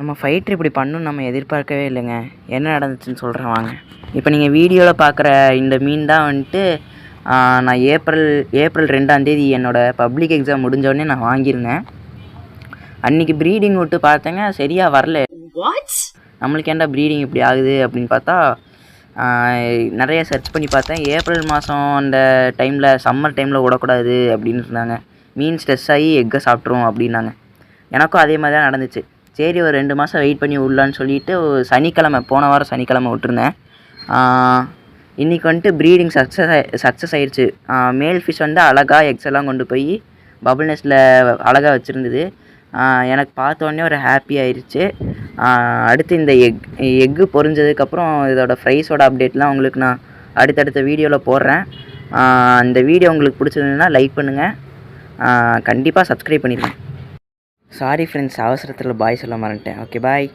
நம்ம ஃபைட்ரு இப்படி பண்ணணும்னு நம்ம எதிர்பார்க்கவே இல்லைங்க. என்ன நடந்துச்சுன்னு சொல்கிறேன் வாங்க. இப்போ நீங்கள் வீடியோவில் பார்க்குற இந்த மீன் தான் வந்துட்டு நான் ஏப்ரல் 2ஆம் தேதி என்னோடய பப்ளிக் எக்ஸாம் முடிஞ்சோடனே நான் வாங்கியிருந்தேன். அன்றைக்கி ப்ரீடிங் விட்டு பார்த்தேங்க, சரியாக வரல. நம்மளுக்கு ஏன்டா ப்ரீடிங் இப்படி ஆகுது அப்படின்னு பார்த்தா நிறைய சர்ச் பண்ணி பார்த்தேன். ஏப்ரல் மாதம் அந்த டைமில் சம்மர் டைமில் விடக்கூடாது அப்படின்னு சொன்னாங்க. மீன் ஸ்ட்ரெஸ் ஆகி எக்கை சாப்பிட்ரும் அப்படின்னாங்க. எனக்கும் அதே மாதிரி தான் நடந்துச்சு. சரி ஒரு 2 மாதம் வெயிட் பண்ணி விட்லான்னு சொல்லிவிட்டு போன வாரம் சனிக்கிழமை விட்டுருந்தேன். இன்றைக்கி வந்துட்டு ப்ரீடிங் சக்ஸஸ் ஆயிடுச்சு. மேல் ஃபிஷ் வந்து அழகாக எக்ஸ் எல்லாம் கொண்டு போய் பபுள் நெஸ்ட்டில் அழகாக வச்சுருந்தது. எனக்கு பார்த்தோன்னே ஒரு ஹாப்பி ஆயிடுச்சு. அடுத்து இந்த எக்கு பொரிஞ்சதுக்கப்புறம் இதோட ப்ரைஸோட அப்டேட்லாம் உங்களுக்கு நான் அடுத்தடுத்த வீடியோவில் போடுறேன். இந்த வீடியோ உங்களுக்கு பிடிச்சதுன்னா லைக் பண்ணுங்கள், கண்டிப்பாக சப்ஸ்கிரைப் பண்ணிடுங்க. சாரி ஃப்ரெண்ட்ஸ், அவசரத்தில் பாய் சொல்ல மறந்துட்டேன். Okay bye.